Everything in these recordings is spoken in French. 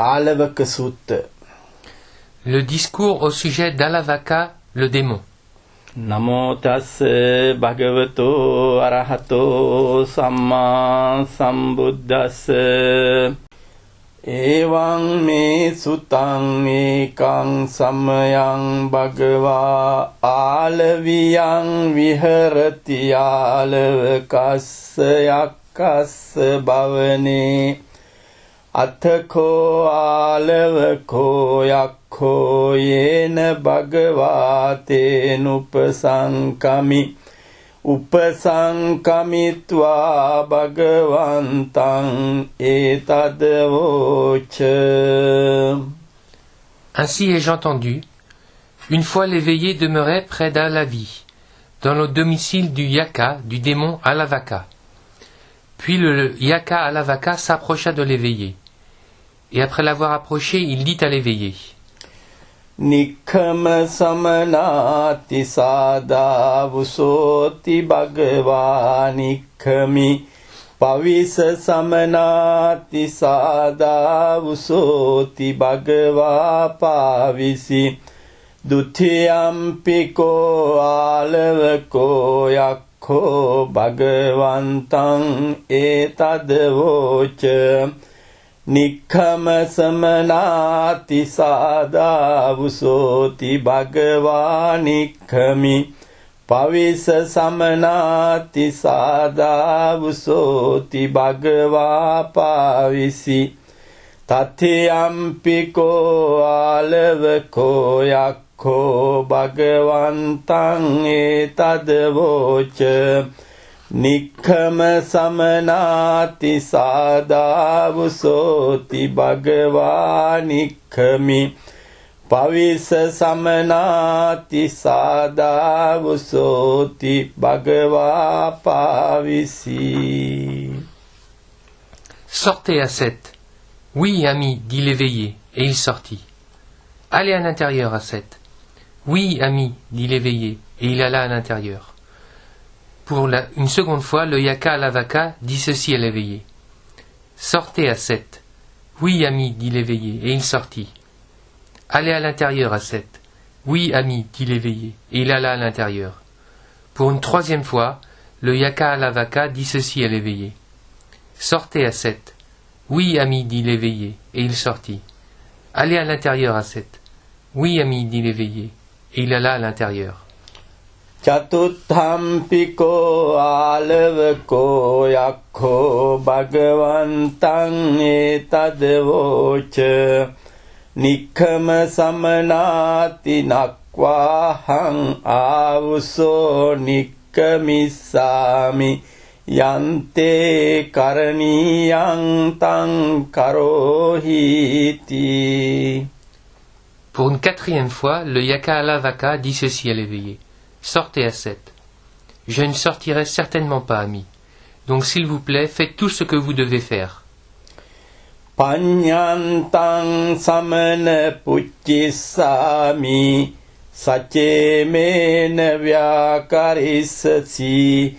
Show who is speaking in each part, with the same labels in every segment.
Speaker 1: ආලවක සූත්‍ර.
Speaker 2: Le discours au sujet d'Alavaka, le démon.
Speaker 1: නමෝ තස්ස භගවතෝ අරහතෝ සම්මා සම්බුද්දස්ස එවං මේ සුතං ඒකං සමයං භගවා ආලවියං විහෙරති ආලවකස්ස යක්කස්ස භවනේ අතකෝ ආලවකෝ යක්ඛෝ යේන භගවාතේන උපසංකමිත්වා භගවන්තං ඒතදවෝච.
Speaker 2: Ainsi ai-je entendu, une fois l'éveillé demeurait près d'Alavi, dans le domicile du Yaka, du démon Alavaka. Puis le Yaka Alavaka s'approcha de l'éveillé. Et après l'avoir approché, il dit à l'éveillé:
Speaker 1: Nikkama samanati sada vusoti bhagava nikkami pavisa samanati sada vusoti bhagava pavisi dutiyampi alavako yakko bhagavantam etadavoca. Nikkama samanati sada vusoti bhagava nikkami pavisa samanati sada vusoti bhagava pavisi tathyampiko alavako yakko bhagavantam etadavoca. Nikkama samanati sada vusoti bhagava nikkami pavisa samanati sada vusoti bhagava pavisi.
Speaker 2: Sortez à 7. Oui, ami, dit l'éveillé, et il sortit. Allez à l'intérieur à 7. Oui, ami, dit l'éveillé, et il alla à l'intérieur. Une seconde fois, le Yaka Alavaka dit ceci à l'éveillé: Sortez à 7. Oui, ami, dit l'éveillé, et il sortit. Allez à l'intérieur à 7. Oui, ami, dit l'éveillé, et il alla à l'intérieur. Pour une troisième fois, le Yaka Alavaka dit ceci à l'éveillé: Sortez à 7. Oui, ami, dit l'éveillé, et il sortit. Allez à l'intérieur à 7. Oui, ami, dit l'éveillé, et il alla à l'intérieur.
Speaker 1: Chatuthampiko alavako yakko bhagavantam etadavoca. Nikkama samanati nakkvaham avuso nikkamissami yante karaniyam tang karohiti.
Speaker 2: Pour une quatrième fois, le Yaka Alavaka dit ceci à l'éveillé: Sortez à 7. Je ne sortirai certainement pas, ami. Donc, s'il vous plaît, faites tout ce que vous devez faire.
Speaker 1: Panyantang samana puccissami sacemena vyakarisasi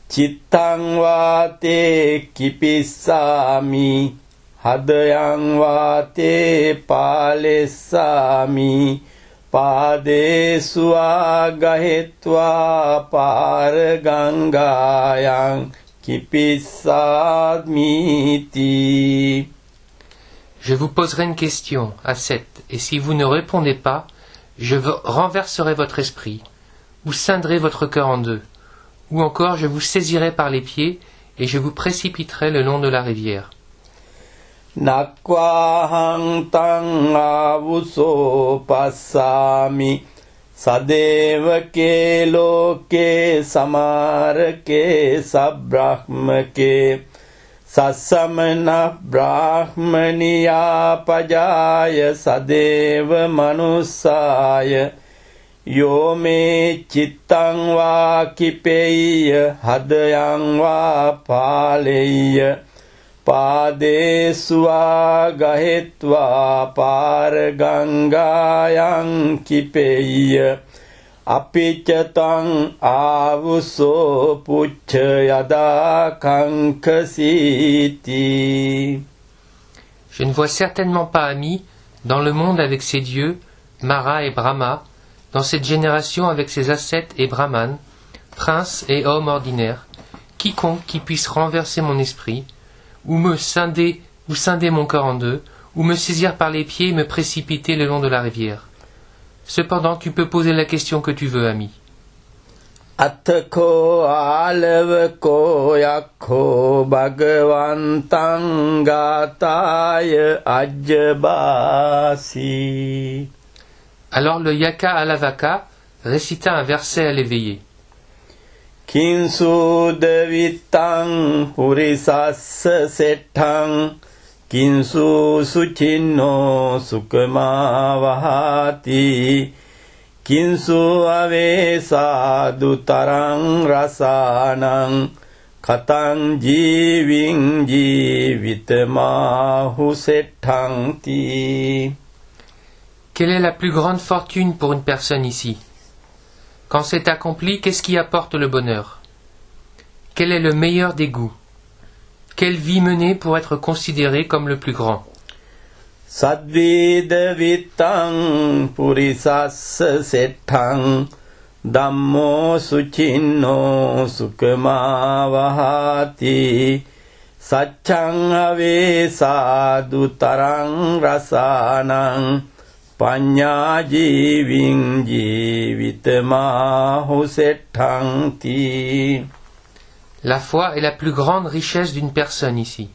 Speaker 1: cittang vate kipissami hadayang vate palessami Padesu agahetva pargangayang kipissadmiti.
Speaker 2: Je vous poserai une question à 7, et si vous ne répondez pas, je renverserai votre esprit, ou scindrai votre cœur en deux, ou encore je vous saisirai par les pieds, et je vous précipiterai le long de la rivière.
Speaker 1: Nakkvaham tang avuso passami sadevake loke samarake sabrahmake sasamana brahmaniya pajaya sadeva manussaya yo me cittang va kipeya hadayang va paleya Padesu agahetva pargangayang kipeya apicatang avuso pucca yada kankasiti.
Speaker 2: Je ne vois certainement pas Ami dans le monde avec ses dieux, Mara et Brahma, dans cette génération avec ses ascètes et brahmanes, princes et hommes ordinaires, quiconque qui puisse renverser mon esprit, ou scinder mon cœur en deux, ou me saisir par les pieds et me précipiter le long de la rivière. Cependant, tu peux poser la question que tu veux, Ami.
Speaker 1: Attako alavako yakho bhagavantam gataya ajjabasi.
Speaker 2: Alors le Yaka Alavaka récita un verset à l'éveillé.
Speaker 1: Kinsudavittam purisassa settham kinsu suchinno sukhamavahati kinsu avesa dutarang rasanang katang jiving jivitamahu settanti.
Speaker 2: Quelle est la plus grande fortune pour une personne ici? Quand c'est accompli, qu'est-ce qui apporte le bonheur? Quel est le meilleur des goûts? Quelle vie mener pour être considéré comme le plus grand?
Speaker 1: Sadvida vitang purisassa settham dhammo suchinno sukhamavahati saccang avesa dutarang rasanang panya jiving jivitamahu settanti.
Speaker 2: La foi est la plus grande richesse d'une personne ici.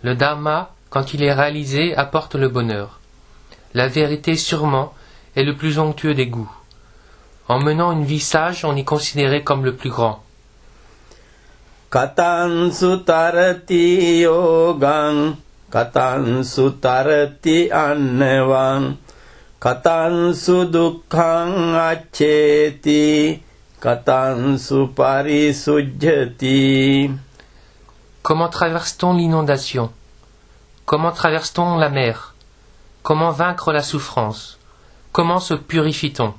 Speaker 2: Le Dharma, quand il est réalisé, apporte le bonheur. La vérité, sûrement, est le plus onctueux des goûts. En menant une vie sage, on est considéré comme le plus grand.
Speaker 1: Katan sutarati yogam katan sutarati annevang katan sudukhang accheti katan suparisujjati.
Speaker 2: Comment traverse-t-on l'inondation? Comment traverse-t-on la mer? Comment vaincre la souffrance? Comment se purifie-t-on?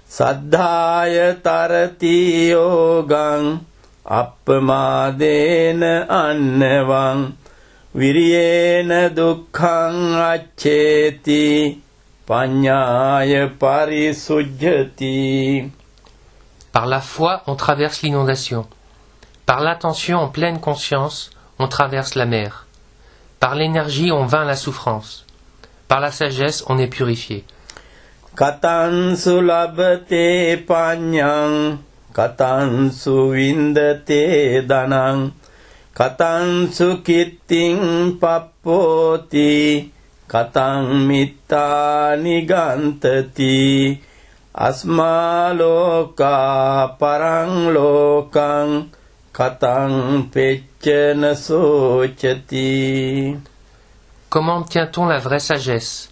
Speaker 1: Saddhaya tarati yogam appamadena annevang viriyena dukkhang accheti panyaya parisujjati.
Speaker 2: Par la foi, on traverse l'inondation. Par l'attention en pleine conscience, on traverse la mer. Par l'énergie, on vainc la souffrance. Par la sagesse, on est purifié.
Speaker 1: Katan sulabate panyang katan suvindate danang katan sukitting pappoti katan mittani gantati asma loka parang lokang katang pecchana sochati.
Speaker 2: Comment obtient-on la vraie sagesse?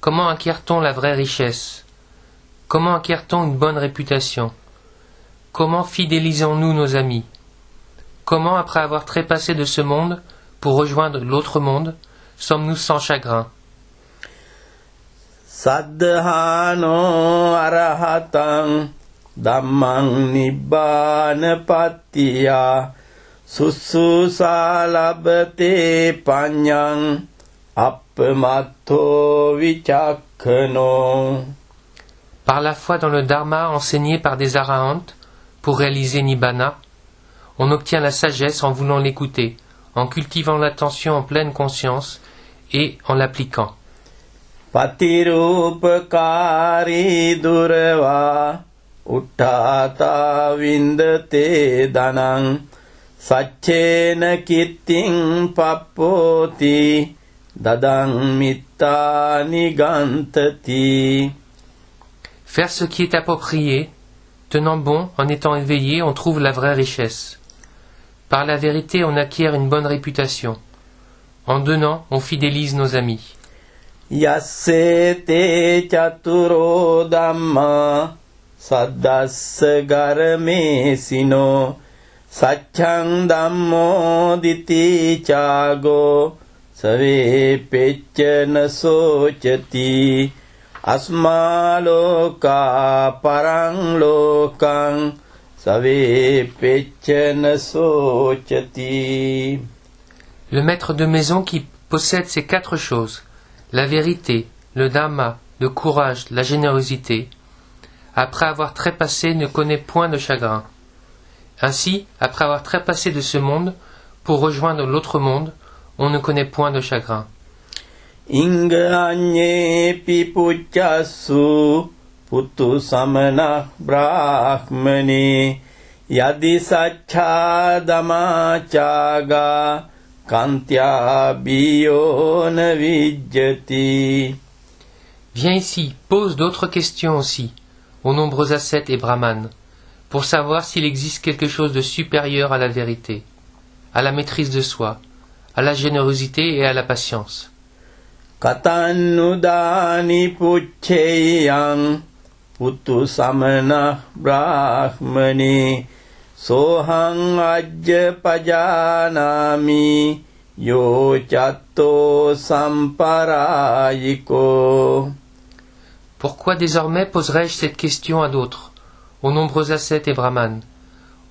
Speaker 2: Comment acquiert-on la vraie richesse? Comment acquiert-on une bonne réputation? Comment fidélisons-nous nos amis? Comment, après avoir trépassé de ce monde pour rejoindre l'autre monde, sommes-nous sans chagrin?
Speaker 1: Saddhano arahatang dhammang nibbana pattiya sussusalabate panyang appamatto vichakkano.
Speaker 2: Par la foi dans le Dharma enseigné par des arahantes, pour réaliser Nibbana, on obtient la sagesse en voulant l'écouter, en cultivant l'attention en pleine conscience et en l'appliquant.
Speaker 1: Patirupakari durva uttata vindate danang sacchena kitting pappoti dadang mittani gantati.
Speaker 2: Faire ce qui est approprié, tenant bon, en étant éveillé, on trouve la vraie richesse. Par la vérité, on acquiert une bonne réputation. En donnant, on fidélise nos amis.
Speaker 1: Yasse te chaturo dhamma saddassa garame sino sacchang dhammo diti chago save pecchana sochati asma loka parang lokang save pecchana sochati.
Speaker 2: Le maître de maison qui possède ces 4 choses, la vérité, le dhamma, le courage, la générosité, après avoir trépassé ne connaît point de chagrin. Ainsi, après avoir trépassé de ce monde, pour rejoindre l'autre monde, on ne connaît point de chagrin.
Speaker 1: Inga pipuccasu putu samana brahmani yadi sacca dhammacaga kantya biyona vijjati.
Speaker 2: Viens ici, pose d'autres questions aussi, aux nombreux ascètes et brahmanes, pour savoir s'il existe quelque chose de supérieur à la vérité, à la maîtrise de soi, à la générosité et à la patience.
Speaker 1: Katannudani pucceyang putu samana brahmani sohang ajja pajanami yo chatto samparayiko.
Speaker 2: Pourquoi désormais poserais-je cette question à d'autres, aux nombreux ascètes et brahmanes?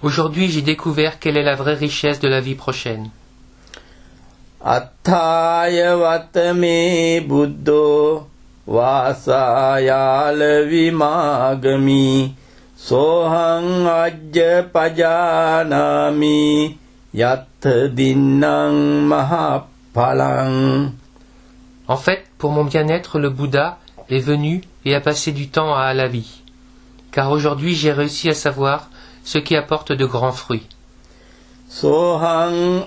Speaker 2: Aujourd'hui j'ai découvert quelle est la vraie richesse de la vie prochaine.
Speaker 1: Attaya vatame buddho vasayala vimagami sohang ajja pajanami yatta dinnang mahaphalang.
Speaker 2: En fait, pour mon bien-être, le Bouddha est venu et a passé du temps à la vie. Car aujourd'hui j'ai réussi à savoir ce qui apporte de grands fruits.
Speaker 1: Sohang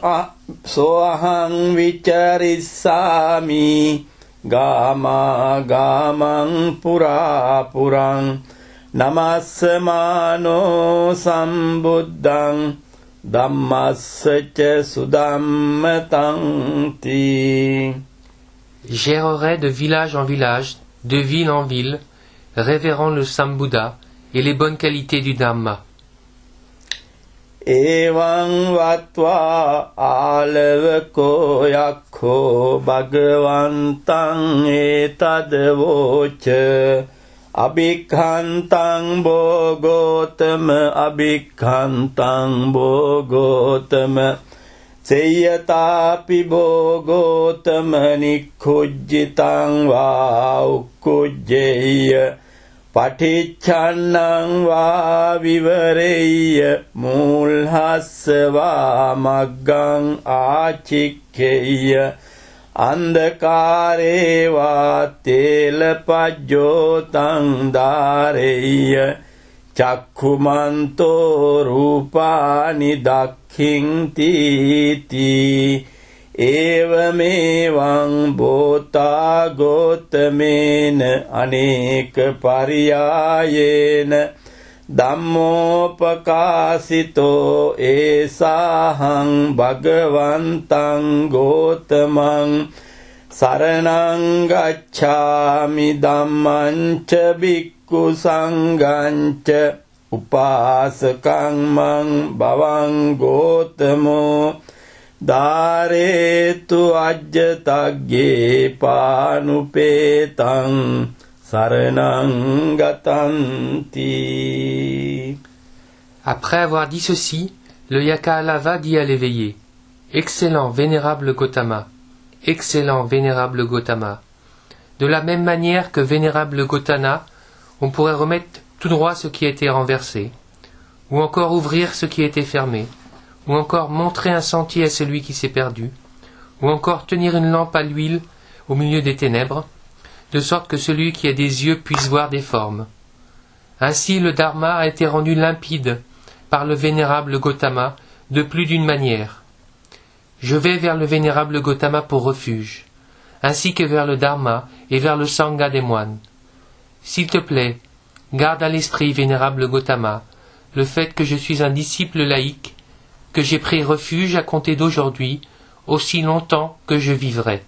Speaker 1: vicharissami gama gamang pura purang namassamano sambuddhang dhammassaca sudhammatanti.
Speaker 2: J'errerai de village en village, de ville en ville, révérant le Sambuddha et les bonnes qualités du Dhamma.
Speaker 1: Evaṁ vatvā ālavako yakho bhagavantaṁ etadvoca abhikhantaṁ bhogotama Seyatapi bhogotama nikkujjitaṁ vā ukkujjeya Paticchannang va vivareya mulhassa va maggang achikkeya andhakare va telapajjotang dhareya chakkumanto rupani dakkhinti Evamevaṁ bhota gotamena aneka pariyayena dhammopakasito esahang bhagavantaṁ gotamang saranang gacchami dhammañ ca bhikkhu sanghañ ca upasakang mang bhavang gotamo Dharetu ajjatagge panupetang saranang gatanti.
Speaker 2: Après avoir dit ceci, le Yakalava dit à l'éveillé: Excellent, vénérable Gotama, excellent, vénérable Gotama. De la même manière que vénérable Gotama, on pourrait remettre tout droit ce qui a été renversé, ou encore ouvrir ce qui a été fermé, ou encore montrer un sentier à celui qui s'est perdu, ou encore tenir une lampe à l'huile au milieu des ténèbres, de sorte que celui qui a des yeux puisse voir des formes. Ainsi le Dharma a été rendu limpide par le vénérable Gotama de plus d'une manière. Je vais vers le vénérable Gotama pour refuge, ainsi que vers le Dharma et vers le Sangha des moines. S'il te plaît, garde à l'esprit, vénérable Gotama, le fait que je suis un disciple laïque, que j'ai pris refuge à compter d'aujourd'hui, aussi longtemps que je vivrai.